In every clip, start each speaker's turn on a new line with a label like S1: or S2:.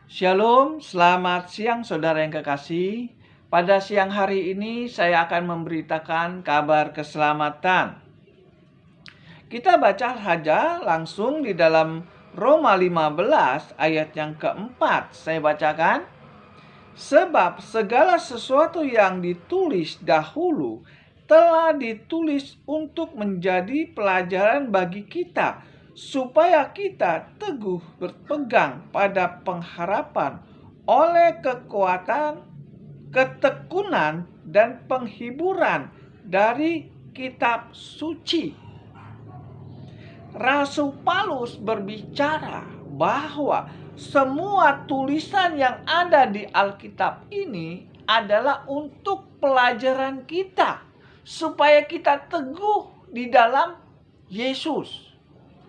S1: Shalom, selamat siang saudara yang kekasih. Pada siang hari ini saya akan memberitakan kabar keselamatan. Kita baca saja langsung di dalam Roma 15 ayat yang keempat. Saya bacakan. Sebab segala sesuatu yang ditulis dahulu telah ditulis untuk menjadi pelajaran bagi kita, supaya kita teguh berpegang pada pengharapan oleh kekuatan, ketekunan, dan penghiburan dari kitab suci. Rasul Paulus berbicara bahwa semua tulisan yang ada di Alkitab ini adalah untuk pelajaran kita, supaya kita teguh di dalam Yesus.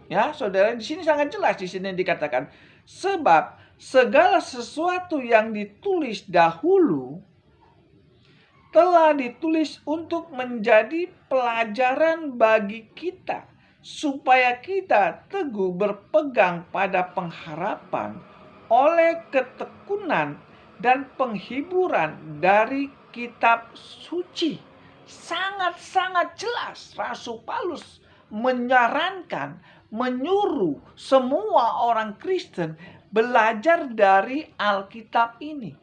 S1: Ya, saudara, di sini sangat jelas di sini dikatakan, sebab segala sesuatu yang ditulis dahulu telah ditulis untuk menjadi pelajaran bagi kita, supaya kita teguh berpegang pada pengharapan oleh ketekunan dan penghiburan dari kitab suci. Sangat-sangat jelas Rasul Paulus menyarankan, menyuruh semua orang Kristen belajar dari Alkitab ini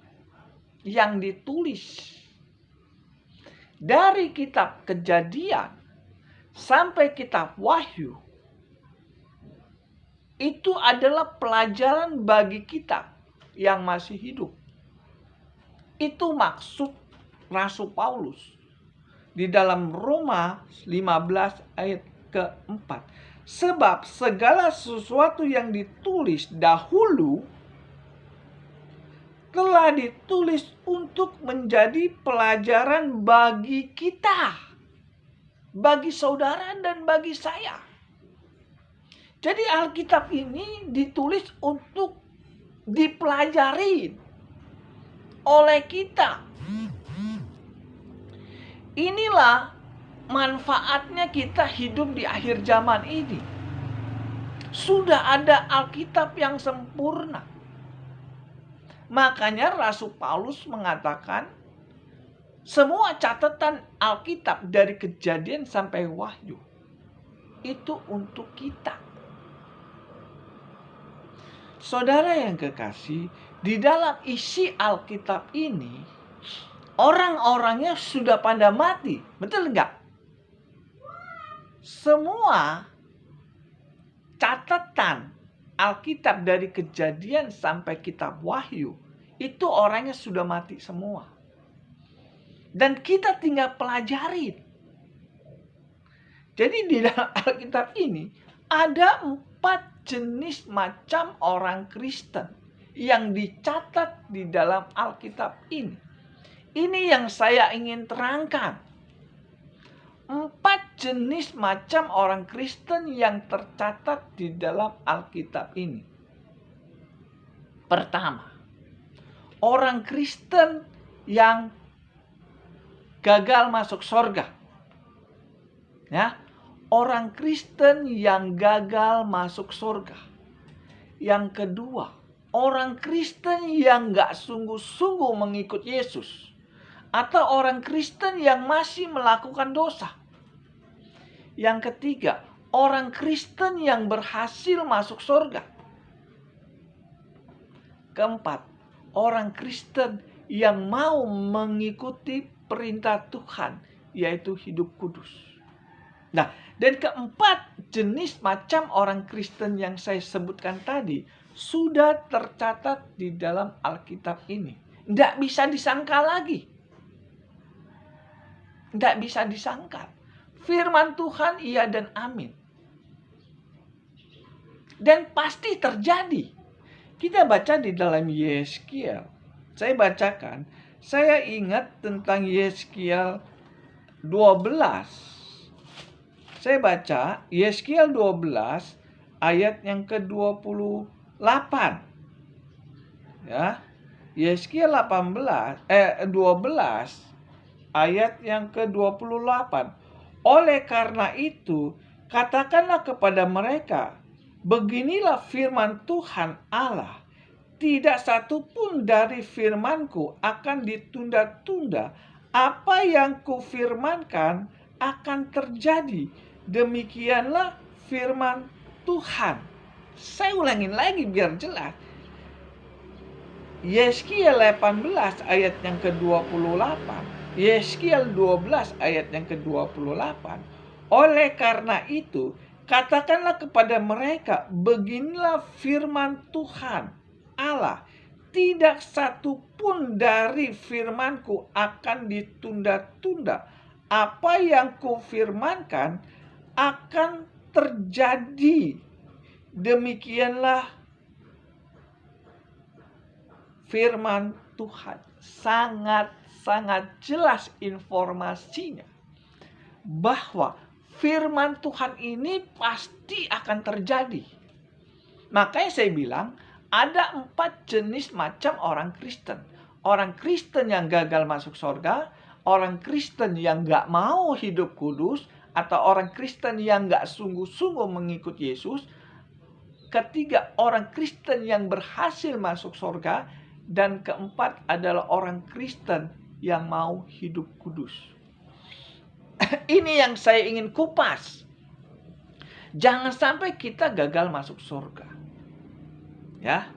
S1: yang ditulis dari kitab Kejadian sampai kitab Wahyu. Itu adalah pelajaran bagi kita yang masih hidup. Itu maksud Rasul Paulus di dalam Roma 15 ayat keempat. Sebab segala sesuatu yang ditulis dahulu telah ditulis untuk menjadi pelajaran bagi kita, bagi saudara dan bagi saya. Jadi Alkitab ini ditulis untuk dipelajari oleh kita. Inilah manfaatnya kita hidup di akhir zaman ini. Sudah ada Alkitab yang sempurna. Makanya Rasul Paulus mengatakan semua catatan Alkitab dari Kejadian sampai Wahyu itu untuk kita. Saudara yang kekasih, di dalam isi Alkitab ini orang-orangnya sudah pada mati. Betul enggak? Semua catatan Alkitab dari Kejadian sampai kitab Wahyu itu orangnya sudah mati semua. Dan kita tinggal pelajari. Jadi di dalam Alkitab ini ada 4 jenis macam orang Kristen yang dicatat di dalam Alkitab ini. Ini yang saya ingin terangkan. 4 jenis macam orang Kristen yang tercatat di dalam Alkitab ini. Pertama, orang Kristen yang gagal masuk surga. Ya, orang Kristen yang gagal masuk surga. Yang kedua, orang Kristen yang gak sungguh-sungguh mengikut Yesus. Atau orang Kristen yang masih melakukan dosa. Yang ketiga, orang Kristen yang berhasil masuk surga. Keempat, orang Kristen yang mau mengikuti perintah Tuhan, yaitu hidup kudus. Nah, dan keempat jenis macam orang Kristen yang saya sebutkan tadi sudah tercatat di dalam Alkitab ini. Tidak bisa disangka lagi. Tidak bisa disangka. Firman Tuhan iya dan amin. Dan pasti terjadi. Kita baca di dalam Yeskiel. Saya bacakan. Saya ingat tentang Yeskiel 12. Saya baca Yeskiel 12 ayat yang ke-28. Ya. Yeskiel 12 ayat yang ke-28. Oleh karena itu, katakanlah kepada mereka, beginilah firman Tuhan Allah, tidak satu pun dari firman-Ku akan ditunda-tunda. Apa yang kufirmankan akan terjadi. Demikianlah firman Tuhan. Saya ulangin lagi biar jelas. Yeskiel 18 ayat yang ke-28. Yeskiel 12 ayat yang ke-28. Oleh karena itu, katakanlah kepada mereka, beginilah firman Tuhan Allah, tidak satu pun dari firman-Ku akan ditunda-tunda. Apa yang kufirmankan akan terjadi. Demikianlah firman Tuhan. Sangat-sangat jelas informasinya bahwa firman Tuhan ini pasti akan terjadi. Makanya saya bilang ada 4 jenis macam orang Kristen. Orang Kristen yang gagal masuk surga, orang Kristen yang gak mau hidup kudus, atau orang Kristen yang gak sungguh-sungguh mengikut Yesus. Ketiga, orang Kristen yang berhasil masuk surga. Dan keempat adalah orang Kristen yang mau hidup kudus. Ini yang saya ingin kupas. Jangan sampai kita gagal masuk surga. Ya.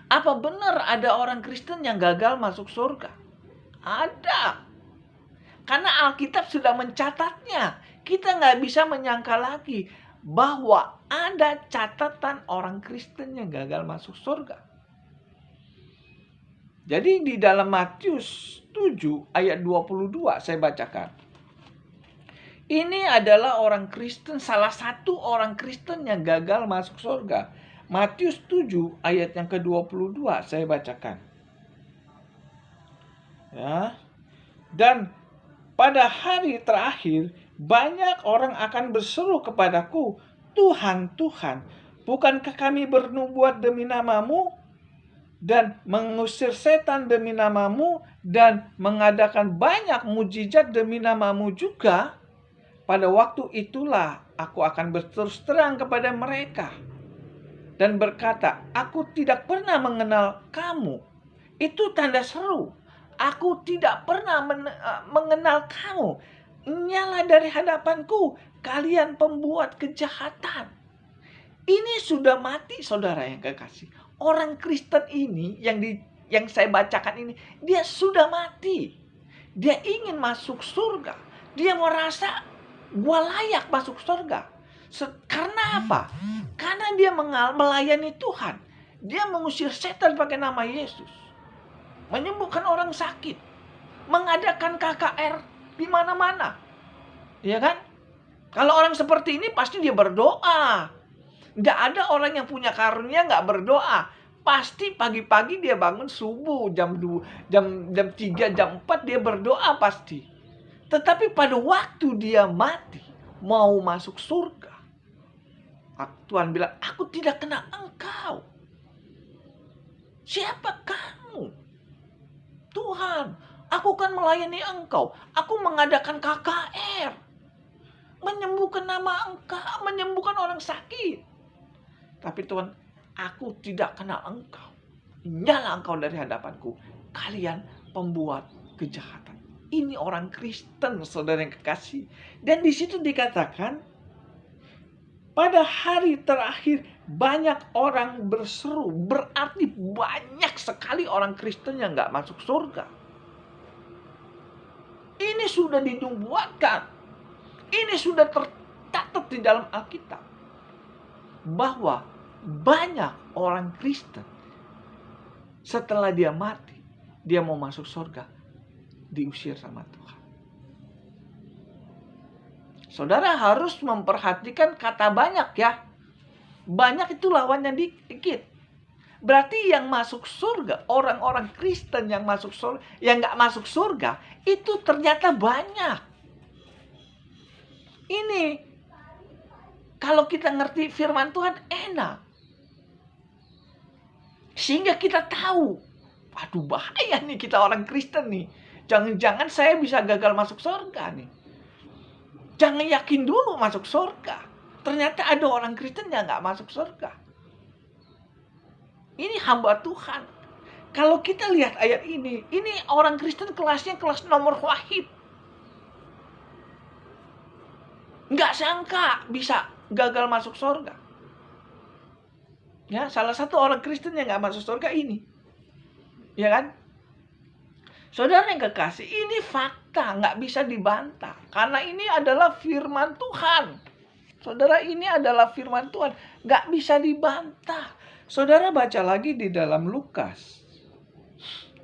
S1: Apa benar ada orang Kristen yang gagal masuk surga? Ada. Karena Alkitab sudah mencatatnya. Kita nggak bisa menyangka lagi bahwa ada catatan orang Kristen yang gagal masuk surga. Jadi di dalam Matius 7 ayat 22 saya bacakan. Ini adalah orang Kristen, salah satu orang Kristen yang gagal masuk surga. Matius 7 ayat yang ke-22 saya bacakan. Ya. Dan pada hari terakhir banyak orang akan berseru kepadaku, Tuhan, Tuhan, bukankah kami bernubuat demi namamu? Dan mengusir setan demi namamu, dan mengadakan banyak mujizat demi namamu juga. Pada waktu itulah aku akan berterus terang kepada mereka dan berkata, aku tidak pernah mengenal kamu. Itu tanda seru. Aku tidak pernah mengenal kamu. Nyala dari hadapanku, kalian pembuat kejahatan. Ini sudah mati, saudara yang kekasih. Orang Kristen ini yang saya bacakan ini, dia sudah mati. Dia ingin masuk surga. Dia merasa gua layak masuk surga. Karena apa? Karena dia melayani Tuhan. Dia mengusir setan pakai nama Yesus. Menyembuhkan orang sakit. Mengadakan KKR di mana-mana. Ya kan? Kalau orang seperti ini pasti dia berdoa. Nggak ada orang yang punya karunia nggak berdoa. Pasti pagi-pagi dia bangun subuh, jam 2, jam 3, jam 4 dia berdoa pasti. Tetapi pada waktu dia mati, mau masuk surga, Tuhan bilang, aku tidak kenal engkau. Siapa kamu? Tuhan, aku kan melayani engkau. Aku mengadakan KKR. Menyembuhkan nama engkau, menyembuhkan orang sakit. Tapi Tuhan, aku tidak kenal engkau. Nyala engkau dari hadapanku. Kalian pembuat kejahatan. Ini orang Kristen, saudara yang kekasih. Dan di situ dikatakan, pada hari terakhir banyak orang berseru. Berarti banyak sekali orang Kristen yang gak masuk surga. Ini sudah dinubuatkan. Ini sudah tercatat di dalam Alkitab. Bahwa banyak orang Kristen setelah dia mati, dia mau masuk surga, diusir sama Tuhan. Saudara harus memperhatikan kata banyak ya. Banyak itu lawannya dikit. Berarti yang masuk surga, orang-orang Kristen yang masuk surga, yang gak masuk surga, itu ternyata banyak. Ini kalau kita ngerti firman Tuhan enak. Sehingga kita tahu, aduh bahaya nih kita orang Kristen nih. Jangan-jangan saya bisa gagal masuk surga nih. Jangan yakin dulu masuk surga. Ternyata ada orang Kristen yang gak masuk surga. Ini hamba Tuhan. Kalau kita lihat ayat ini orang Kristen kelasnya kelas nomor wahid. Nggak sangka bisa gagal masuk surga. Ya, salah satu orang Kristen yang nggak masuk surga ini. Ya kan? Saudara yang kekasih, ini fakta, nggak bisa dibantah. Karena ini adalah firman Tuhan. Saudara, ini adalah firman Tuhan, nggak bisa dibantah. Saudara baca lagi di dalam Lukas.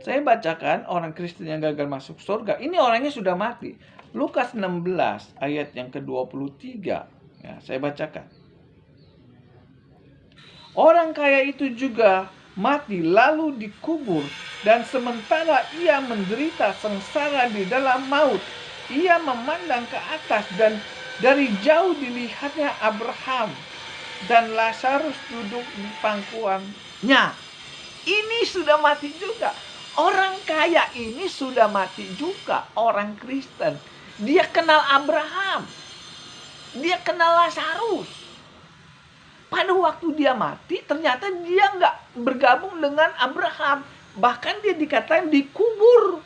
S1: Saya bacakan orang Kristen yang gagal masuk surga. Ini orangnya sudah mati. Lukas 16 ayat yang ke-23. Ya, saya bacakan. Orang kaya itu juga mati lalu dikubur, dan sementara ia menderita sengsara di dalam maut, ia memandang ke atas, dan dari jauh dilihatnya Abraham dan Lazarus duduk di pangkuannya. Ini sudah mati juga. Orang kaya ini sudah mati juga, orang Kristen. Dia kenal Abraham, dia kenal Lazarus. Pada waktu dia mati, ternyata dia nggak bergabung dengan Abraham. Bahkan dia dikatakan dikubur.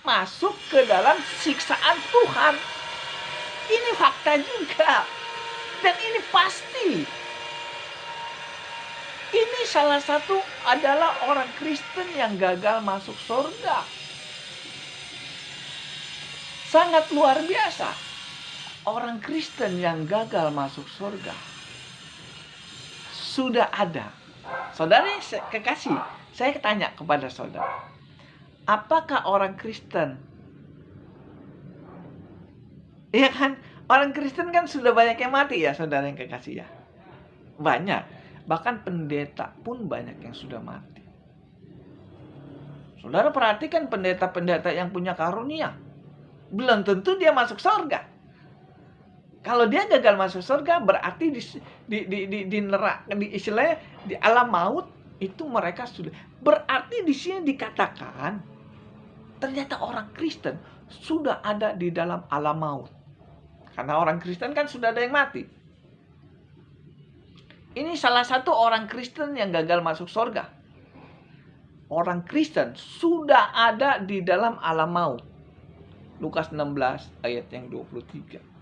S1: Masuk ke dalam siksaan Tuhan. Ini fakta juga. Dan ini pasti. Ini salah satu adalah orang Kristen yang gagal masuk surga. Sangat luar biasa. Orang Kristen yang gagal masuk surga sudah ada. Saudara kekasih, saya tanya kepada saudara, apakah orang Kristen, ya kan, orang Kristen kan sudah banyak yang mati ya, saudara yang kekasih ya, banyak, bahkan pendeta pun banyak yang sudah mati. Saudara perhatikan pendeta-pendeta yang punya karunia, belum tentu dia masuk surga. Kalau dia gagal masuk surga, berarti di neraka, istilahnya di alam maut itu mereka sudah. Berarti di sini dikatakan ternyata orang Kristen sudah ada di dalam alam maut. Karena orang Kristen kan sudah ada yang mati. Ini salah satu orang Kristen yang gagal masuk surga. Orang Kristen sudah ada di dalam alam maut. Lukas 16 ayat yang 23.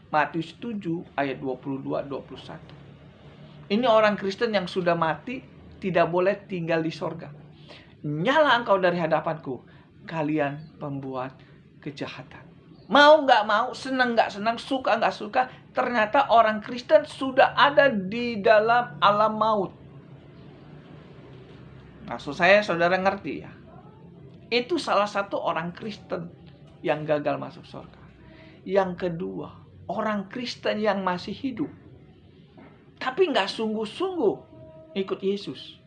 S1: Matius 7 ayat 22-21. Ini orang Kristen yang sudah mati tidak boleh tinggal di sorga. Nyala engkau dari hadapanku, kalian pembuat kejahatan. Mau gak mau, senang gak senang, suka gak suka, ternyata orang Kristen sudah ada di dalam alam maut. Maksud saya saudara ngerti ya. Itu salah satu orang Kristen yang gagal masuk surga. Yang kedua, orang Kristen yang masih hidup tapi gak sungguh-sungguh ikut Yesus.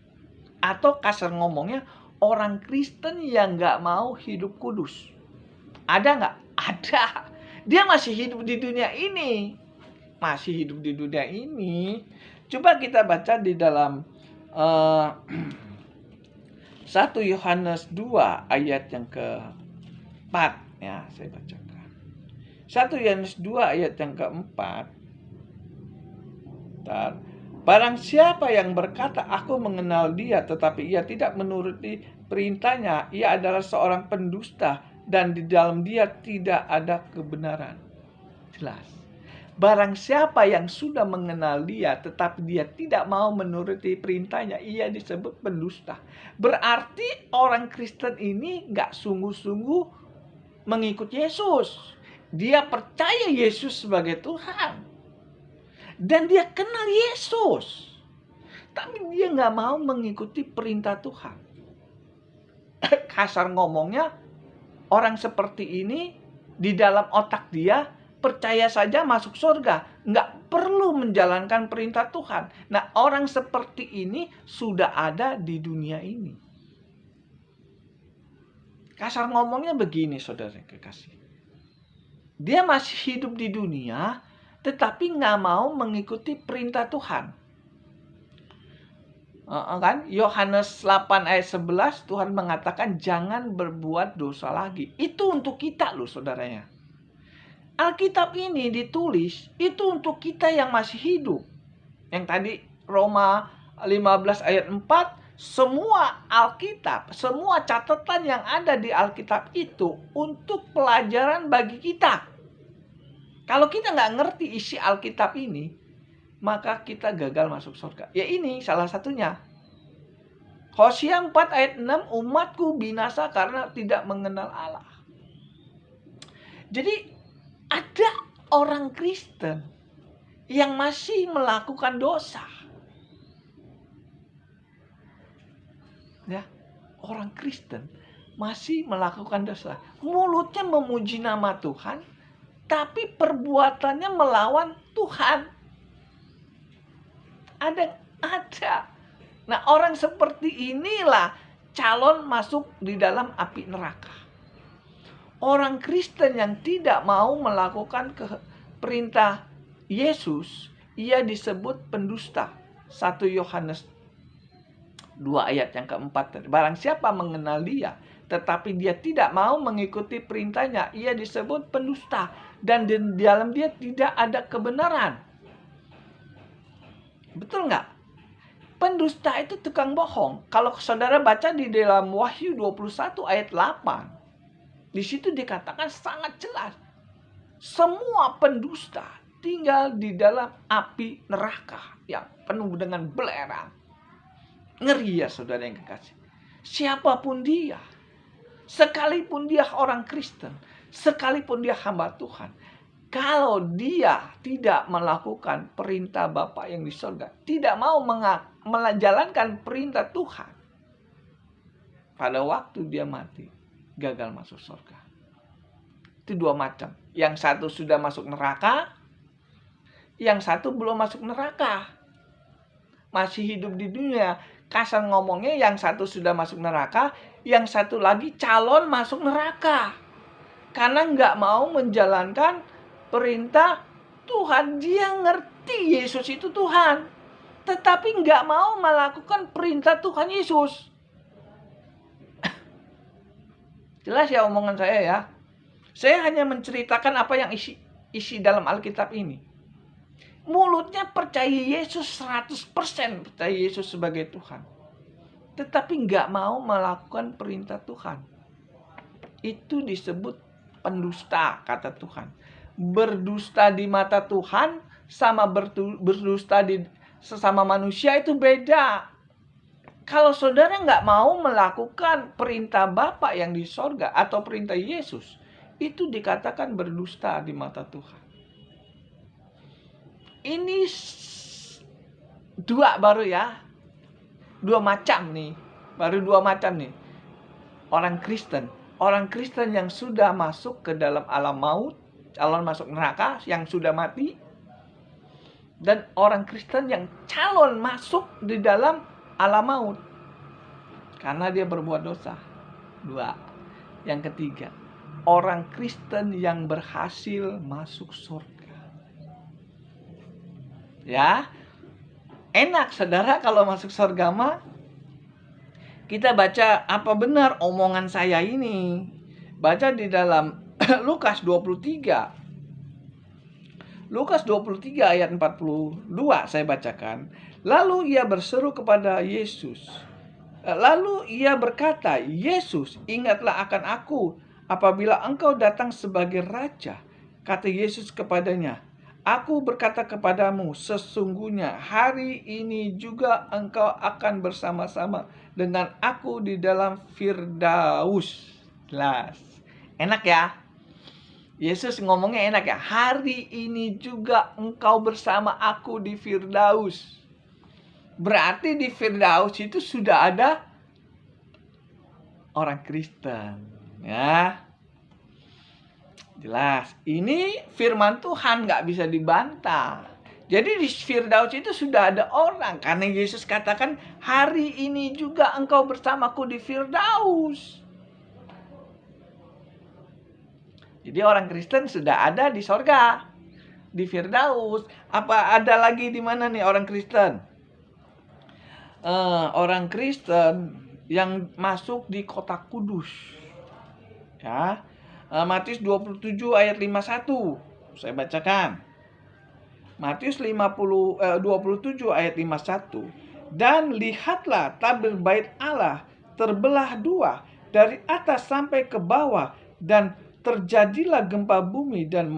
S1: Atau kasar ngomongnya, orang Kristen yang gak mau hidup kudus. Ada gak? Ada. Dia masih hidup di dunia ini. Masih hidup di dunia ini. Coba kita baca di dalam 1 Yohanes 2 ayat yang ke-4. Ya, saya bacakan. 1 Yohanes 2 ayat yang ke-4. Barang siapa yang berkata, aku mengenal dia, tetapi ia tidak menuruti perintahnya, ia adalah seorang pendusta, dan di dalam dia tidak ada kebenaran. Jelas. Barang siapa yang sudah mengenal dia, tetapi dia tidak mau menuruti perintahnya, ia disebut pendusta. Berarti orang Kristen ini gak sungguh-sungguh mengikut Yesus. Dia percaya Yesus sebagai Tuhan. Dan dia kenal Yesus. Tapi dia gak mau mengikuti perintah Tuhan. Kasar ngomongnya, orang seperti ini di dalam otak dia percaya saja masuk surga. Gak perlu menjalankan perintah Tuhan. Nah, orang seperti ini sudah ada di dunia ini. Kasar ngomongnya begini, saudara yang kekasih. Dia masih hidup di dunia, tetapi gak mau mengikuti perintah Tuhan. Kan? Yohanes 8 ayat 11, Tuhan mengatakan jangan berbuat dosa lagi. Itu untuk kita loh, saudaranya. Alkitab ini ditulis, itu untuk kita yang masih hidup. Yang tadi Roma 15 ayat 4, semua Alkitab, semua catatan yang ada di Alkitab itu untuk pelajaran bagi kita. Kalau kita nggak ngerti isi Alkitab ini, maka kita gagal masuk surga. Ya ini salah satunya. Hosea 4 ayat 6, umatku binasa karena tidak mengenal Allah. Jadi ada orang Kristen yang masih melakukan dosa. Ya, orang Kristen masih melakukan dosa. Mulutnya memuji nama Tuhan, tapi perbuatannya melawan Tuhan. Ada. Nah, orang seperti inilah calon masuk di dalam api neraka. Orang Kristen yang tidak mau melakukan perintah Yesus, ia disebut pendusta. 1 Yohanes 2 ayat yang keempat. Barang siapa mengenal dia, tetapi dia tidak mau mengikuti perintahnya, ia disebut pendusta. Dan di dalam dia tidak ada kebenaran. Betul nggak? Pendusta itu tukang bohong. Kalau saudara baca di dalam Wahyu 21 ayat 8, di situ dikatakan sangat jelas. Semua pendusta tinggal di dalam api neraka yang penuh dengan belerang. Ngeri ya saudara yang kekasih. Siapapun dia, sekalipun dia orang Kristen, sekalipun dia hamba Tuhan, kalau dia tidak melakukan perintah Bapa yang di surga, tidak mau menjalankan perintah Tuhan, pada waktu dia mati, gagal masuk surga. Itu dua macam. Yang satu sudah masuk neraka, yang satu belum masuk neraka. Masih hidup di dunia. Kasar ngomongnya, yang satu sudah masuk neraka, yang satu lagi calon masuk neraka. Karena nggak mau menjalankan perintah Tuhan. Dia ngerti Yesus itu Tuhan, tetapi nggak mau melakukan perintah Tuhan Yesus. Jelas ya omongan saya ya. Saya hanya menceritakan apa yang isi dalam Alkitab ini. Mulutnya percaya Yesus 100%, percaya Yesus sebagai Tuhan, tetapi nggak mau melakukan perintah Tuhan. Itu disebut pendusta, kata Tuhan. Berdusta di mata Tuhan sama berdusta di sesama manusia itu beda. Kalau saudara nggak mau melakukan perintah Bapa yang di sorga atau perintah Yesus, itu dikatakan berdusta di mata Tuhan. Ini dua baru ya. Dua macam nih. Baru dua macam nih. Orang Kristen yang sudah masuk ke dalam alam maut, calon masuk neraka, yang sudah mati. Dan orang Kristen yang calon masuk di dalam alam maut, karena dia berbuat dosa. Dua. Yang ketiga, orang Kristen yang berhasil masuk surga. Ya, enak saudara kalau masuk surga mah. Kita baca apa benar omongan saya ini. Baca di dalam Lukas 23. Lukas 23 ayat 42 saya bacakan. Lalu ia berseru kepada Yesus. Lalu ia berkata, Yesus, ingatlah akan aku apabila engkau datang sebagai raja. Kata Yesus kepadanya, aku berkata kepadamu, sesungguhnya hari ini juga engkau akan bersama-sama dengan aku di dalam Firdaus. Jelas. Enak ya? Yesus ngomongnya enak ya. Hari ini juga engkau bersama aku di Firdaus. Berarti di Firdaus itu sudah ada orang Kristen. Ya. Jelas. Ini firman Tuhan gak bisa dibantah. Jadi di Firdaus itu sudah ada orang. Karena Yesus katakan, hari ini juga engkau bersamaku di Firdaus. Jadi orang Kristen sudah ada di sorga, di Firdaus. Apa ada lagi di mana nih orang Kristen? Orang Kristen yang masuk di kota kudus. Ya. Matius 27 ayat 51. Saya bacakan. Matius 27 ayat 51. Dan lihatlah, tabir bait Allah terbelah dua dari atas sampai ke bawah, dan terjadilah gempa bumi, dan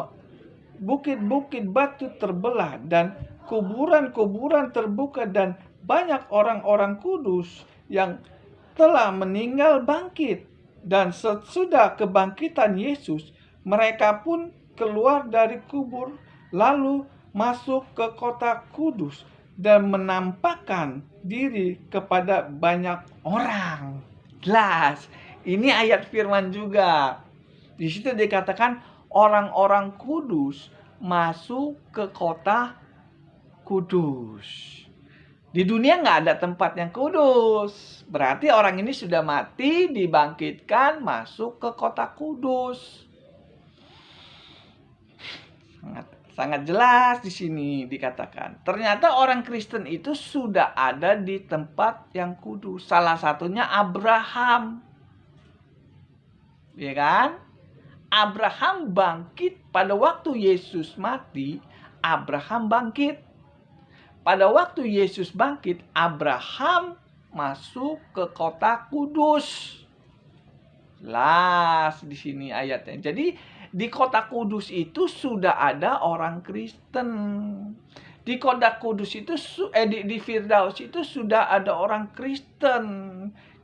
S1: bukit-bukit batu terbelah, dan kuburan-kuburan terbuka, dan banyak orang-orang kudus yang telah meninggal bangkit. Dan sesudah kebangkitan Yesus, mereka pun keluar dari kubur, lalu masuk ke kota kudus dan menampakkan diri kepada banyak orang. Jelas, ini ayat firman juga. Di situ dikatakan orang-orang kudus masuk ke kota kudus. Di dunia nggak ada tempat yang kudus. Berarti orang ini sudah mati, dibangkitkan, masuk ke kota kudus. Sangat jelas di sini dikatakan. Ternyata orang Kristen itu sudah ada di tempat yang kudus. Salah satunya Abraham. Ya kan? Abraham bangkit pada waktu Yesus mati. Abraham bangkit. Pada waktu Yesus bangkit, Abraham masuk ke kota kudus. Jelas di sini ayatnya. Jadi di kota kudus itu sudah ada orang Kristen. Di kota kudus itu di Firdaus itu sudah ada orang Kristen.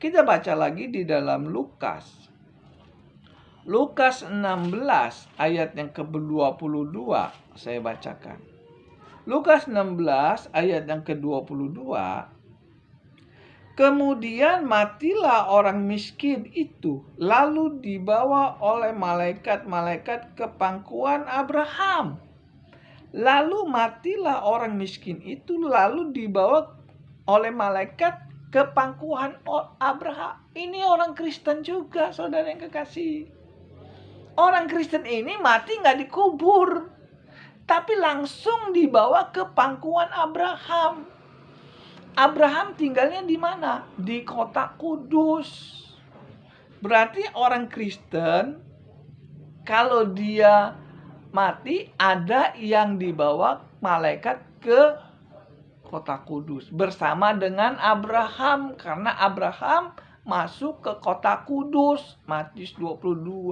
S1: Kita baca lagi di dalam Lukas. Lukas 16 ayat yang ke-22 saya bacakan. Lukas 16 ayat yang ke-22. Kemudian matilah orang miskin itu, lalu dibawa oleh malaikat-malaikat ke pangkuan Abraham. Lalu matilah orang miskin itu, lalu dibawa oleh malaikat ke pangkuan Abraham. Ini orang Kristen juga, saudara yang kekasih. Orang Kristen ini mati nggak dikubur, tapi langsung dibawa ke pangkuan Abraham. Abraham tinggalnya di mana? Di kota kudus. Berarti orang Kristen, kalau dia mati, ada yang dibawa malaikat ke kota kudus bersama dengan Abraham, karena Abraham masuk ke kota kudus. Matius 27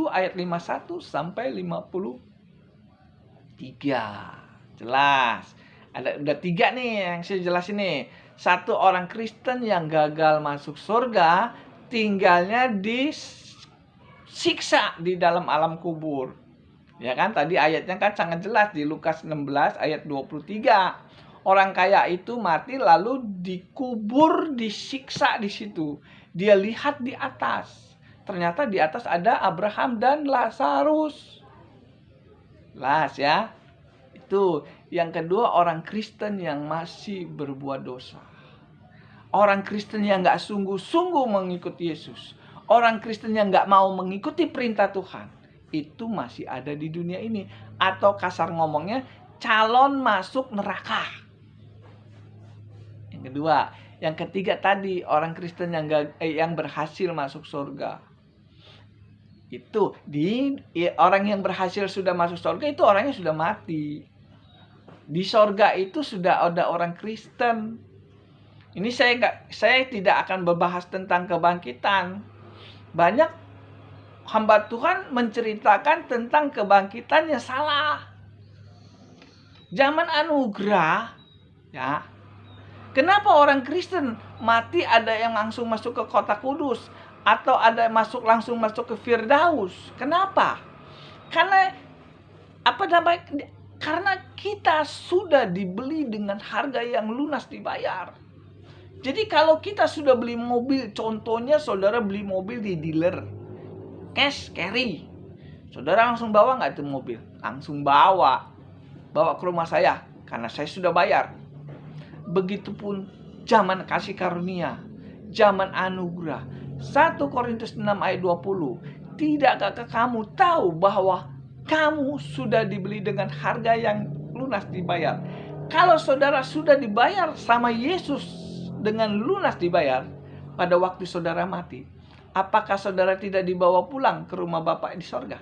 S1: ayat 51 sampai 53. Jelas. Udah 3 nih yang saya jelasin nih. Satu, orang Kristen yang gagal masuk surga, tinggalnya disiksa di dalam alam kubur. Ya kan, tadi ayatnya kan sangat jelas di Lukas 16 ayat 23. Orang kaya itu mati lalu dikubur, disiksa di situ. Dia lihat di atas. Ternyata di atas ada Abraham dan Lazarus. Jelas ya. Itu. Yang kedua, orang Kristen yang masih berbuat dosa. Orang Kristen yang gak sungguh-sungguh mengikuti Yesus. Orang Kristen yang gak mau mengikuti perintah Tuhan. Itu masih ada di dunia ini. Atau kasar ngomongnya, calon masuk neraka. Yang kedua. Yang ketiga tadi, orang Kristen yang berhasil masuk surga. Itu orang yang berhasil sudah masuk surga, itu orangnya sudah mati. Di sorga itu sudah ada orang Kristen. Ini saya tidak akan membahas tentang kebangkitan. Banyak hamba Tuhan menceritakan tentang kebangkitan yang salah. Zaman anugerah, ya. Kenapa orang Kristen mati ada yang langsung masuk ke kota kudus, atau ada langsung masuk ke Firdaus? Kenapa? Karena kita sudah dibeli dengan harga yang lunas dibayar. Jadi kalau kita sudah beli mobil, contohnya saudara beli mobil di dealer, cash carry, saudara langsung bawa nggak itu mobil? Langsung bawa ke rumah saya, karena saya sudah bayar. Begitupun zaman kasih karunia, zaman anugerah. 1 Korintus 6 ayat 20. Tidakkah kamu tahu bahwa kamu sudah dibeli dengan harga yang lunas dibayar? Kalau saudara sudah dibayar sama Yesus dengan lunas dibayar pada waktu saudara mati, apakah saudara tidak dibawa pulang ke rumah Bapa di sorga?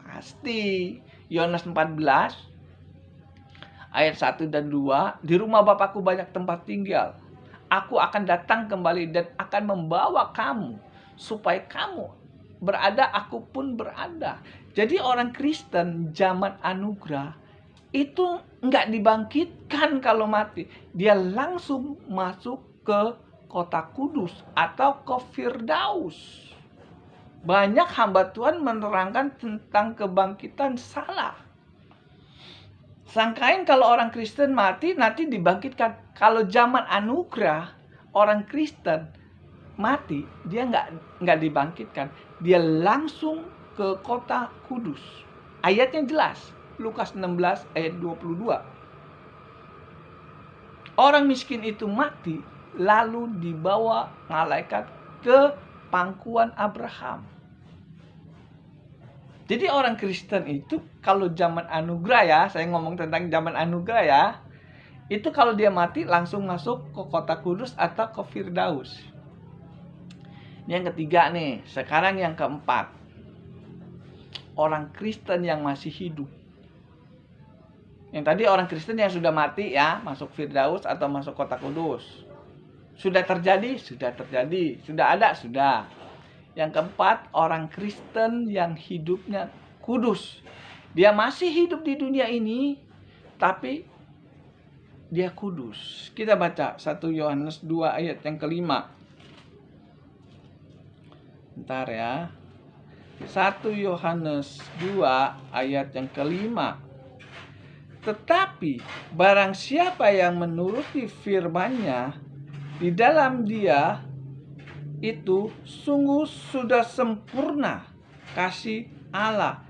S1: Pasti. Yohanes 14 ayat 1 dan 2, di rumah Bapakku banyak tempat tinggal. Aku akan datang kembali dan akan membawa kamu, supaya kamu berada, aku pun berada. Jadi orang Kristen zaman anugerah itu nggak dibangkitkan kalau mati. Dia langsung masuk ke kota kudus atau ke Firdaus. Banyak hamba Tuhan menerangkan tentang kebangkitan, salah. Sangkain kalau orang Kristen mati nanti dibangkitkan. Kalau zaman anugerah orang Kristen mati, dia nggak dibangkitkan. Dia langsung ke kota kudus. Ayatnya jelas. Lukas 16 ayat 22. Orang miskin itu mati lalu dibawa malaikat ke pangkuan Abraham. Jadi orang Kristen itu kalau zaman anugerah ya, saya ngomong tentang zaman anugerah ya, itu kalau dia mati langsung masuk ke kota kudus atau ke Firdaus. Yang ketiga nih, sekarang yang keempat. Orang Kristen yang masih hidup. Yang tadi orang Kristen yang sudah mati ya, masuk Firdaus atau masuk kota kudus. Sudah terjadi? Sudah terjadi. Sudah ada? Sudah. Yang keempat, orang Kristen yang hidupnya kudus. Dia masih hidup di dunia ini, tapi dia kudus. Kita baca 1 Yohanes 2 ayat yang kelima. Bentar ya. 1 Yohanes 2 ayat yang kelima. Tetapi barang siapa yang menuruti firman-Nya, di dalam dia itu sungguh sudah sempurna kasih Allah.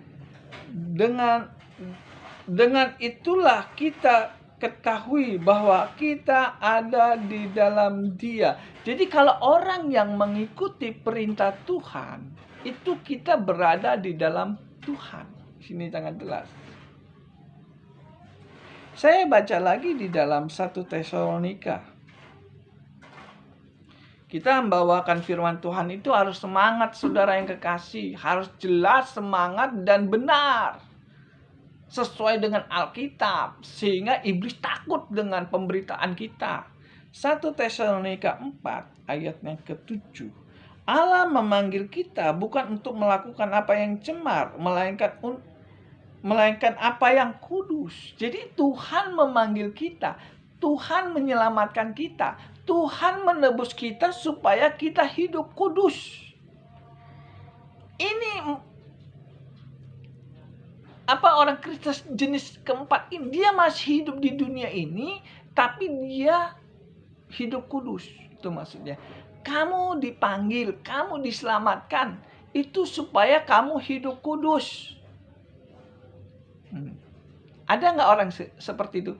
S1: Dengan itulah kita ketahui bahwa kita ada di dalam Dia. Jadi kalau orang yang mengikuti perintah Tuhan, itu kita berada di dalam Tuhan. Sini sangat jelas. Saya baca lagi di dalam 1 Tesalonika. Kita membawakan firman Tuhan itu harus semangat, saudara yang kekasih. Harus jelas, semangat, dan benar. Sesuai dengan Alkitab. Sehingga iblis takut dengan pemberitaan kita. 1 Tesalonika 4 ayatnya ke-7. Allah memanggil kita bukan untuk melakukan apa yang cemar, melainkan apa yang kudus. Jadi Tuhan memanggil kita. Tuhan menyelamatkan kita. Tuhan menebus kita supaya kita hidup kudus. Ini apa orang Kristen jenis keempat ini, dia masih hidup di dunia ini, tapi dia hidup kudus. Itu maksudnya. Kamu dipanggil, kamu diselamatkan, itu supaya kamu hidup kudus. Ada nggak orang seperti itu?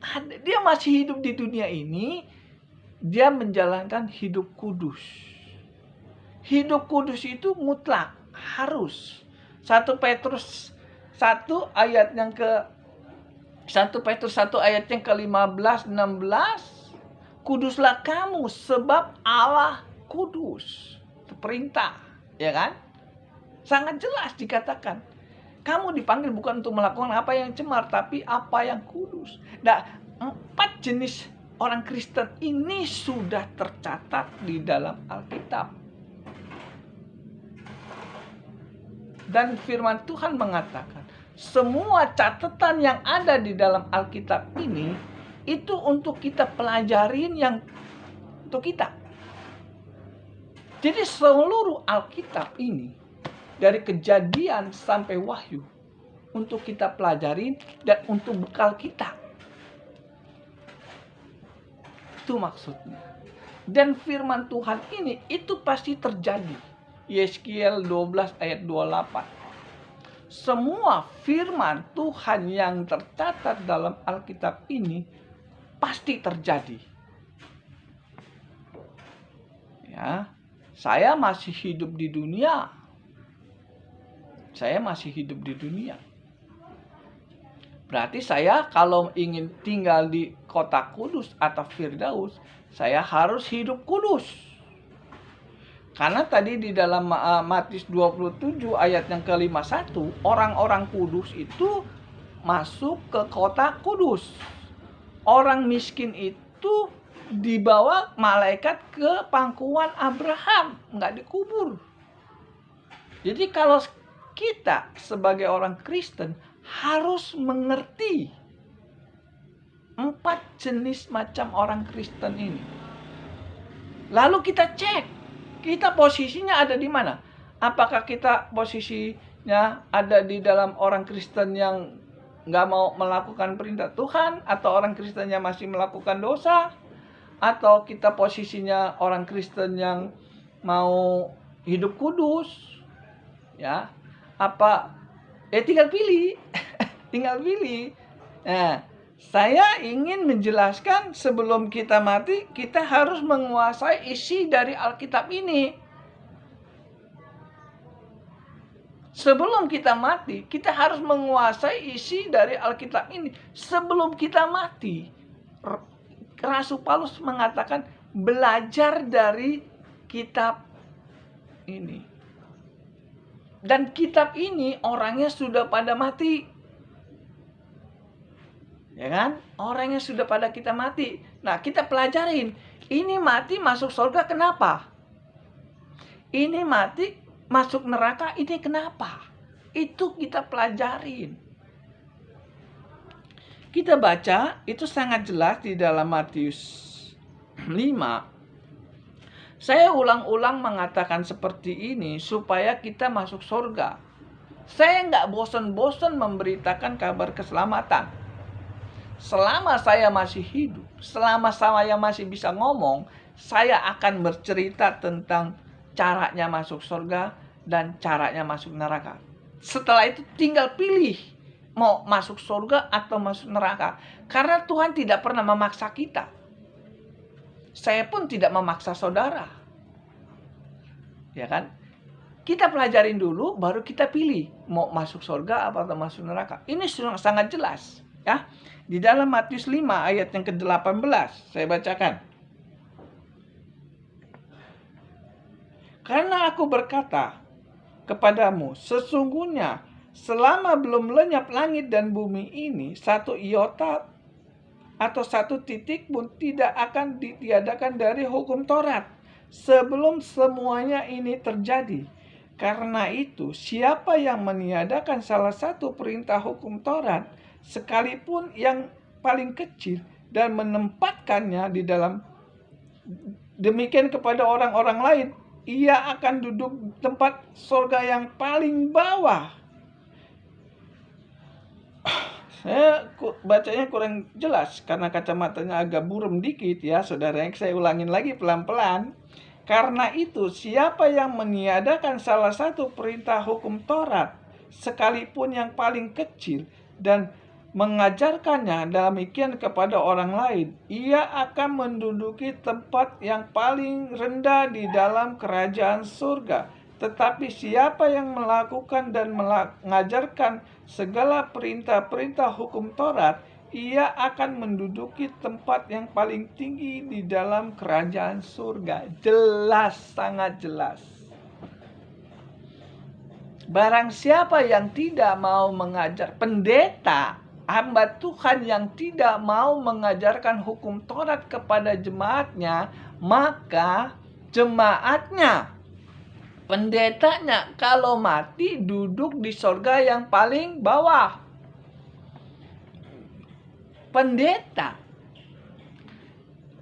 S1: Ada. Dia masih hidup di dunia ini, dia menjalankan hidup kudus. Hidup kudus itu mutlak, harus. 1 Petrus 1 ayat yang ke 1 Petrus 1 ayat yang ke-15 16. Kuduslah kamu sebab Allah kudus. Itu perintah, ya kan? Sangat jelas dikatakan. Kamu dipanggil bukan untuk melakukan apa yang cemar, tapi apa yang kudus. Nah, 4 jenis orang Kristen ini sudah tercatat di dalam Alkitab. Dan firman Tuhan mengatakan, semua catatan yang ada di dalam Alkitab ini, itu untuk kita pelajarin yang untuk kita. Jadi seluruh Alkitab ini, dari Kejadian sampai Wahyu, untuk kita pelajarin dan untuk bekal kita. Itu maksudnya. Dan firman Tuhan ini itu pasti terjadi. Yeskiel 12 ayat 28. Semua firman Tuhan yang tercatat dalam Alkitab ini pasti terjadi. Ya, saya masih hidup di dunia. Saya masih hidup di dunia. Berarti saya kalau ingin tinggal di kota kudus atau Firdaus, saya harus hidup kudus. Karena tadi di dalam Matius 27 ayat yang ke-51, orang-orang kudus itu masuk ke kota kudus. Orang miskin itu dibawa malaikat ke pangkuan Abraham, nggak dikubur. Jadi kalau kita sebagai orang Kristen harus mengerti 4 jenis macam orang Kristen ini. Lalu kita cek, kita posisinya ada di mana? Apakah kita posisinya ada di dalam orang Kristen yang nggak mau melakukan perintah Tuhan, atau orang Kristen yang masih melakukan dosa, atau kita posisinya orang Kristen yang mau hidup kudus, ya? Apa? Tinggal pilih, tinggal pilih. Nah, saya ingin menjelaskan sebelum kita mati, kita harus menguasai isi dari Alkitab ini. Sebelum kita mati, kita harus menguasai isi dari Alkitab ini. Sebelum kita mati, Rasul Paulus mengatakan belajar dari kitab ini. Dan kitab ini orangnya sudah pada mati. Ya kan? Orangnya sudah pada kita mati. Nah, kita pelajarin. Ini mati masuk surga kenapa? Ini mati masuk neraka ini kenapa? Itu kita pelajarin. Kita baca, itu sangat jelas di dalam Matius 5. Saya ulang-ulang mengatakan seperti ini supaya kita masuk surga. Saya nggak bosan-bosan memberitakan kabar keselamatan. Selama saya masih hidup, selama saya masih bisa ngomong, saya akan bercerita tentang caranya masuk surga dan caranya masuk neraka. Setelah itu tinggal pilih mau masuk surga atau masuk neraka. Karena Tuhan tidak pernah memaksa kita. Saya pun tidak memaksa saudara. Ya kan? Kita pelajarin dulu, baru kita pilih mau masuk surga atau masuk neraka. Ini sangat jelas, ya. Di dalam Matius 5 ayat yang ke-18, saya bacakan. Karena aku berkata kepadamu, sesungguhnya selama belum lenyap langit dan bumi ini, 1 iota atau 1 titik pun tidak akan ditiadakan dari hukum Taurat sebelum semuanya ini terjadi. Karena itu, siapa yang meniadakan salah satu perintah hukum Taurat, sekalipun yang paling kecil, dan menempatkannya di dalam demikian kepada orang-orang lain, ia akan duduk tempat surga yang paling bawah. Saya bacanya kurang jelas karena kacamatanya agak buram dikit ya, saudara. Yang saya ulangin lagi pelan-pelan. Karena itu, siapa yang meniadakan salah satu perintah hukum Taurat, sekalipun yang paling kecil, dan mengajarkannya demikian kepada orang lain, ia akan menduduki tempat yang paling rendah di dalam kerajaan surga. Tetapi siapa yang melakukan dan mengajarkan segala perintah-perintah hukum Taurat, ia akan menduduki tempat yang paling tinggi di dalam kerajaan surga. Jelas, sangat jelas. Barang siapa yang tidak mau mengajar, pendeta, hamba Tuhan yang tidak mau mengajarkan hukum Taurat kepada jemaatnya, maka jemaatnya, pendetanya kalau mati duduk di surga yang paling bawah. Pendeta,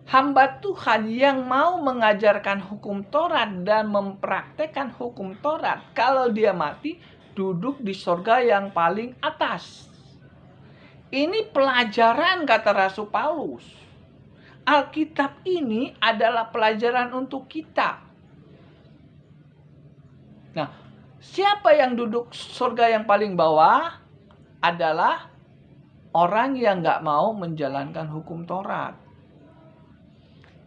S1: hamba Tuhan yang mau mengajarkan hukum Taurat dan mempraktekkan hukum Taurat, kalau dia mati duduk di surga yang paling atas. Ini pelajaran kata Rasul Paulus. Alkitab ini adalah pelajaran untuk kita. Nah, siapa yang duduk surga yang paling bawah adalah orang yang nggak mau menjalankan hukum Taurat.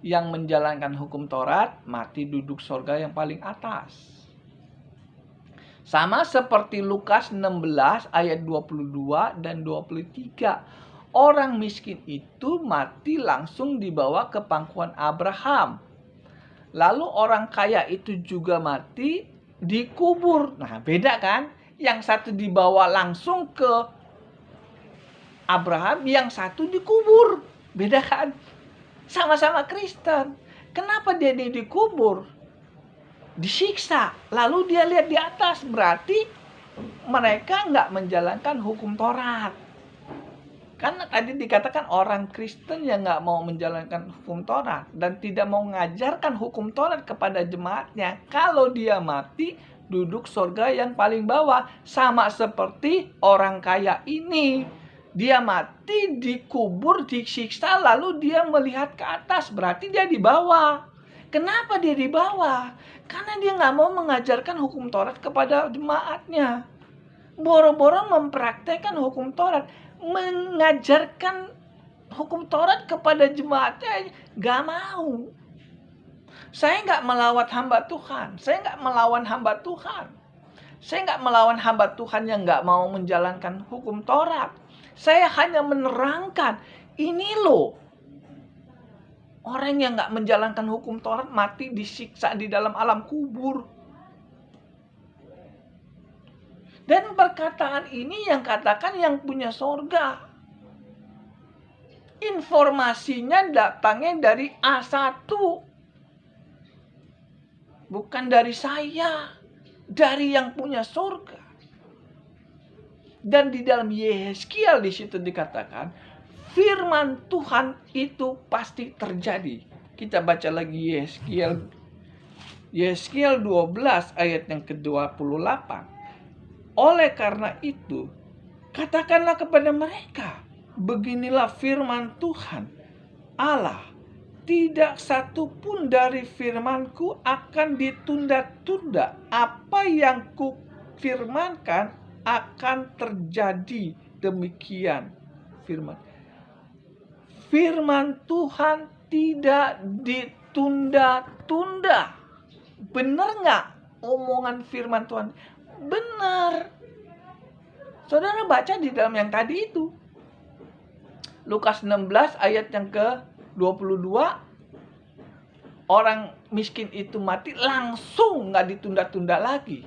S1: Yang menjalankan hukum Taurat mati duduk surga yang paling atas. Sama seperti Lukas 16 ayat 22 dan 23. Orang miskin itu mati langsung dibawa ke pangkuan Abraham. Lalu orang kaya itu juga mati dikubur. Nah, beda kan? Yang satu dibawa langsung ke Abraham, yang satu dikubur. Beda kan? Sama-sama Kristen. Kenapa dia dikubur? Disiksa. Lalu dia lihat di atas. Berarti mereka nggak menjalankan hukum Taurat. Karena tadi dikatakan orang Kristen yang nggak mau menjalankan hukum Taurat dan tidak mau mengajarkan hukum Taurat kepada jemaatnya, kalau dia mati, duduk surga yang paling bawah. Sama seperti orang kaya ini. Dia mati, dikubur, disiksa, lalu dia melihat ke atas. Berarti dia di bawah. Kenapa dia di bawah? Karena dia nggak mau mengajarkan hukum Taurat kepada jemaatnya. Boro-boro mempraktekkan hukum Taurat, mengajarkan hukum Taurat kepada jemaatnya, gak mau. Saya gak melawat hamba Tuhan. Saya gak melawan hamba Tuhan. Saya gak melawan hamba Tuhan yang gak mau menjalankan hukum Taurat. Saya hanya menerangkan, ini loh, orang yang gak menjalankan hukum Taurat mati disiksa di dalam alam kubur. Dan perkataan ini yang katakan yang punya sorga. Informasinya datangnya dari A1. Bukan dari saya. Dari yang punya sorga. Dan di dalam Yehezkiel di situ dikatakan, firman Tuhan itu pasti terjadi. Kita baca lagi Yehezkiel 12 ayat yang ke-28. Oleh karena itu, katakanlah kepada mereka, beginilah firman Tuhan Allah, tidak satu pun dari firmanku akan ditunda-tunda. Apa yang ku firmankan akan terjadi. Demikian firman. Firman Tuhan tidak ditunda-tunda. Benar nggak omongan firman Tuhan? Benar. Saudara baca di dalam yang tadi itu. Lukas 16 ayat yang ke-22. Orang miskin itu mati langsung, nggak ditunda-tunda lagi.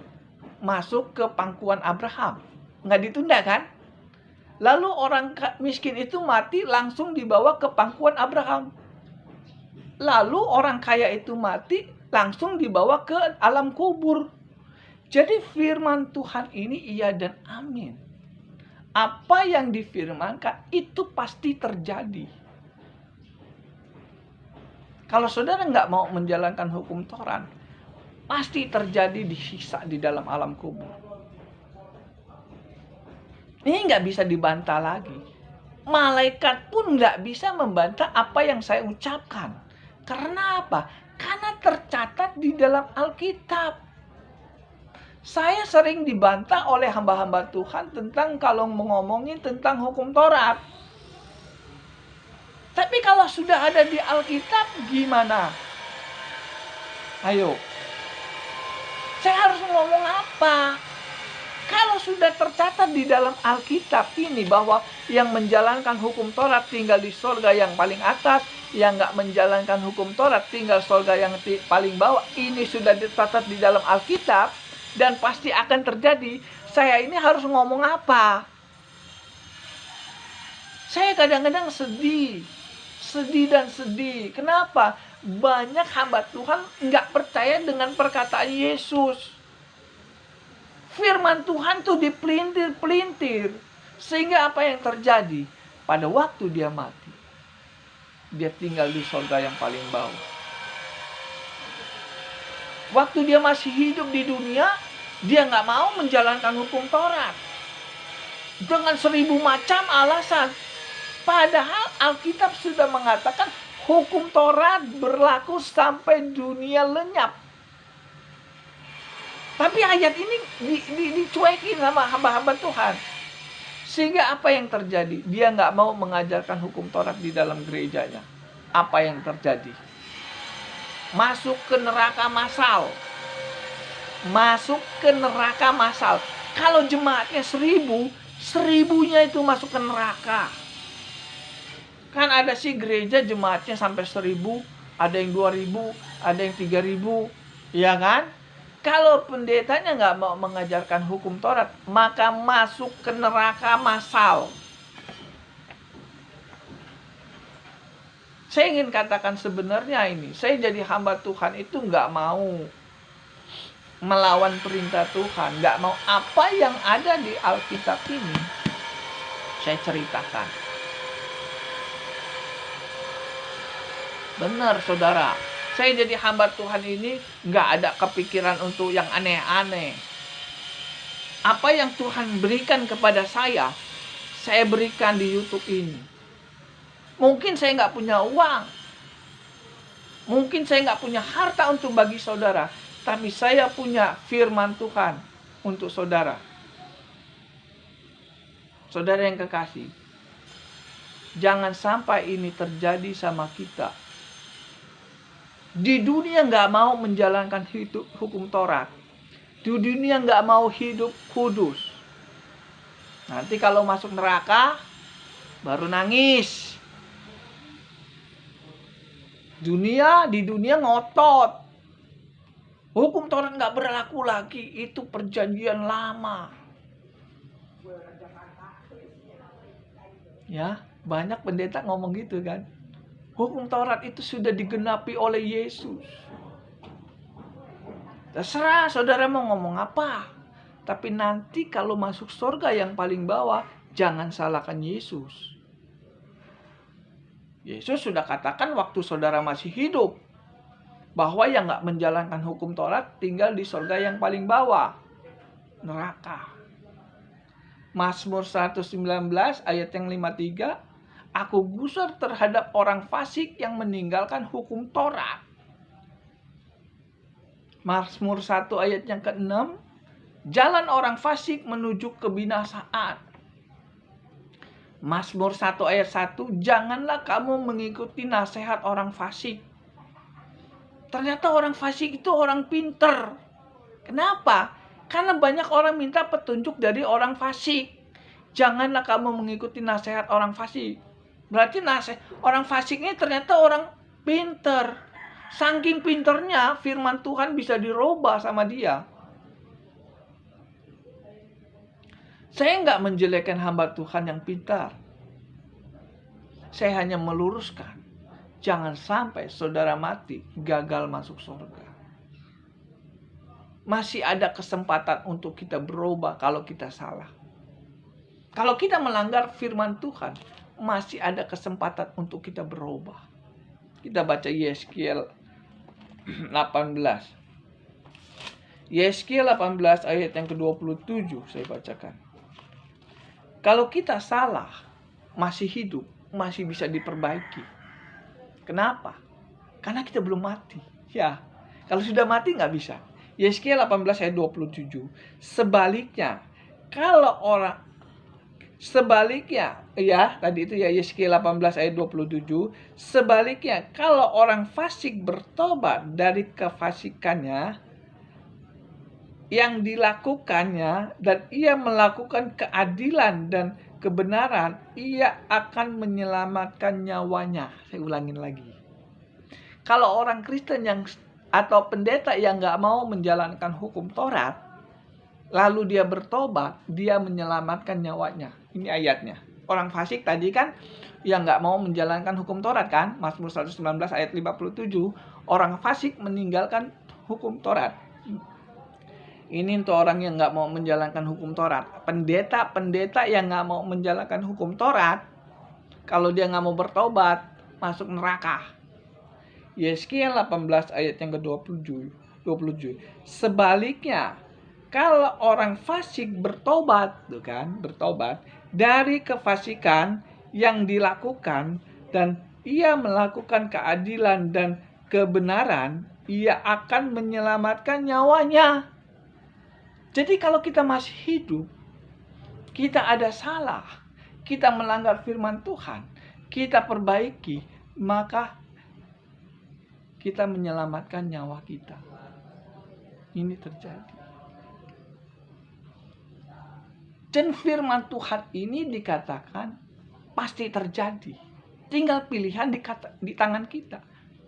S1: Masuk ke pangkuan Abraham. Nggak ditunda kan? Lalu orang miskin itu mati langsung dibawa ke pangkuan Abraham. Lalu orang kaya itu mati langsung dibawa ke alam kubur. Jadi firman Tuhan ini iya dan amin. Apa yang difirmankan itu pasti terjadi. Kalau saudara nggak mau menjalankan hukum Taurat, pasti terjadi disiksa di dalam alam kubur. Ini nggak bisa dibantah lagi. Malaikat pun nggak bisa membantah apa yang saya ucapkan. Karena apa? Karena tercatat di dalam Alkitab. Saya sering dibantah oleh hamba-hamba Tuhan tentang kalau ngomongin tentang hukum Taurat. Tapi kalau sudah ada di Alkitab, gimana? Ayo. Saya harus ngomong apa? Kalau sudah tercatat di dalam Alkitab ini bahwa yang menjalankan hukum Taurat tinggal di surga yang paling atas, yang nggak menjalankan hukum Taurat tinggal surga yang paling bawah, ini sudah dicatat di dalam Alkitab, dan pasti akan terjadi. Saya ini harus ngomong apa? Saya kadang-kadang sedih dan sedih. Kenapa? Banyak hamba Tuhan nggak percaya dengan perkataan Yesus. Firman Tuhan tuh dipelintir-pelintir. Sehingga apa yang terjadi? Pada waktu dia mati, dia tinggal di surga yang paling bawah. Waktu dia masih hidup di dunia, dia nggak mau menjalankan hukum Taurat. Dengan 1000 macam alasan. Padahal Alkitab sudah mengatakan hukum Taurat berlaku sampai dunia lenyap. Tapi ayat ini dicuekin sama hamba-hamba Tuhan. Sehingga apa yang terjadi? Dia nggak mau mengajarkan hukum Taurat di dalam gerejanya. Apa yang terjadi? Masuk ke neraka massal. Masuk ke neraka massal. Kalau jemaatnya 1000, 1000-nya itu masuk ke neraka. Kan ada sih gereja jemaatnya sampai 1000, ada yang 2000, ada yang 3000, ya kan? Kalau pendetanya nggak mau mengajarkan hukum Taurat, maka masuk ke neraka massal. Saya ingin katakan sebenarnya ini, saya jadi hamba Tuhan itu nggak mau melawan perintah Tuhan, nggak mau apa yang ada di Alkitab ini saya ceritakan. Benar saudara, saya jadi hamba Tuhan ini nggak ada kepikiran untuk yang aneh-aneh. Apa yang Tuhan berikan kepada saya berikan di YouTube ini. Mungkin saya nggak punya uang, mungkin saya nggak punya harta untuk bagi saudara, tapi saya punya firman Tuhan untuk saudara. Saudara yang kekasih, jangan sampai ini terjadi sama kita. Di dunia nggak mau menjalankan hidup hukum Taurat. Di dunia nggak mau hidup kudus. Nanti kalau masuk neraka, baru nangis. Di dunia ngotot. Hukum Taurat nggak berlaku lagi. Itu perjanjian lama. Ya, banyak pendeta ngomong gitu kan. Hukum Taurat itu sudah digenapi oleh Yesus. Terserah saudara mau ngomong apa. Tapi nanti kalau masuk surga yang paling bawah, jangan salahkan Yesus. Yesus sudah katakan waktu saudara masih hidup, bahwa yang gak menjalankan hukum Taurat tinggal di surga yang paling bawah, neraka. Mazmur 119 ayat yang 53, aku gusar terhadap orang fasik yang meninggalkan hukum Taurat. Mazmur 1 ayat yang ke-6, jalan orang fasik menuju kebinasaan. Mazmur 1 ayat 1, janganlah kamu mengikuti nasihat orang fasik. Ternyata orang fasik itu orang pinter. Kenapa? Karena banyak orang minta petunjuk dari orang fasik. Janganlah kamu mengikuti nasihat orang fasik. Berarti orang fasik ini ternyata orang pinter. Saking pinternya firman Tuhan bisa dirubah sama dia. Saya nggak menjelekkan hamba Tuhan yang pintar. Saya hanya meluruskan. Jangan sampai saudara mati gagal masuk surga. Masih ada kesempatan untuk kita berubah kalau kita salah. Kalau kita melanggar firman Tuhan, masih ada kesempatan untuk kita berubah. Kita baca Yeskiel 18. Yeskiel 18 ayat yang ke-27 saya bacakan. Kalau kita salah, masih hidup, masih bisa diperbaiki. Kenapa? Karena kita belum mati. Ya, kalau sudah mati nggak bisa. Yeskiel 18 ayat 27. Sebaliknya, ya, tadi itu ya Yeskiel 18 ayat 27. Sebaliknya, kalau orang fasik bertobat dari kefasikannya yang dilakukannya dan ia melakukan keadilan dan kebenaran, ia akan menyelamatkan nyawanya. Saya ulangin lagi. Kalau orang Kristen atau pendeta yang nggak mau menjalankan hukum Taurat, lalu dia bertobat, dia menyelamatkan nyawanya. Ini ayatnya. Orang fasik tadi kan yang nggak mau menjalankan hukum Taurat kan, Mazmur 119 ayat 57, orang fasik meninggalkan hukum Taurat. Ini untuk orang yang nggak mau menjalankan hukum Taurat. Pendeta yang nggak mau menjalankan hukum Taurat, kalau dia nggak mau bertobat, masuk neraka. Yeskiel 18 ayat yang ke-27. Sebaliknya, kalau orang fasik bertobat dari kefasikan yang dilakukan dan ia melakukan keadilan dan kebenaran, ia akan menyelamatkan nyawanya. Jadi kalau kita masih hidup, kita ada salah, kita melanggar firman Tuhan, kita perbaiki, maka kita menyelamatkan nyawa kita. Ini terjadi. Dan firman Tuhan ini dikatakan pasti terjadi. Tinggal pilihan di tangan kita.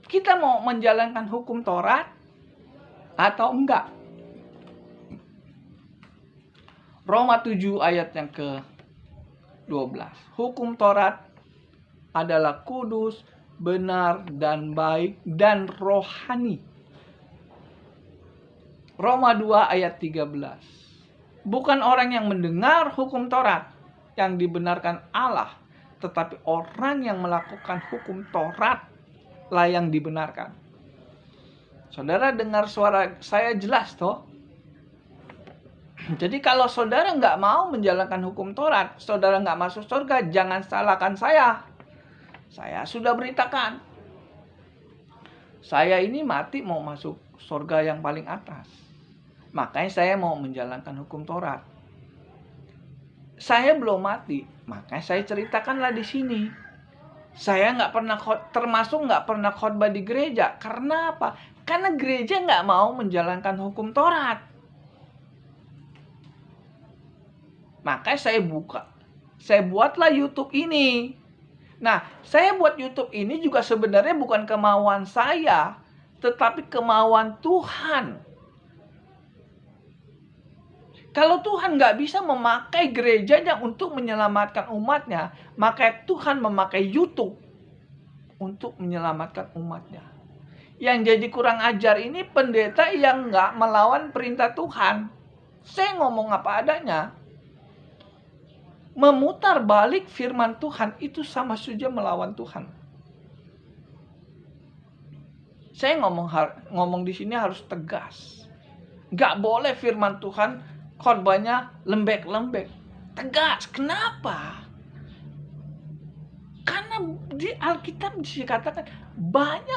S1: Kita mau menjalankan hukum Taurat atau enggak. Roma 7 ayat yang ke-12. Hukum Taurat adalah kudus, benar dan baik dan rohani. Roma 2 ayat 13. Bukan orang yang mendengar hukum Taurat yang dibenarkan Allah, tetapi orang yang melakukan hukum Taurat lah yang dibenarkan. Saudara dengar suara saya jelas toh? Jadi kalau saudara nggak mau menjalankan hukum Taurat, saudara nggak masuk surga, jangan salahkan saya. Saya sudah beritakan. Saya ini mati mau masuk surga yang paling atas. Makanya saya mau menjalankan hukum Taurat. Saya belum mati, makanya saya ceritakanlah di sini. Saya nggak pernah khotbah di gereja. Karena apa? Karena gereja nggak mau menjalankan hukum Taurat. Makanya saya buatlah YouTube ini. Nah, saya buat YouTube ini juga sebenarnya bukan kemauan saya, tetapi kemauan Tuhan. Kalau Tuhan nggak bisa memakai gerejanya untuk menyelamatkan umatnya, maka Tuhan memakai YouTube untuk menyelamatkan umatnya. Yang jadi kurang ajar ini pendeta yang nggak melawan perintah Tuhan. Saya ngomong apa adanya. Memutar balik firman Tuhan itu sama saja melawan Tuhan. Saya ngomong di sini harus tegas. Nggak boleh firman Tuhan khotbahnya lembek-lembek. Tegas. Kenapa? Karena di Alkitab dikatakan banyak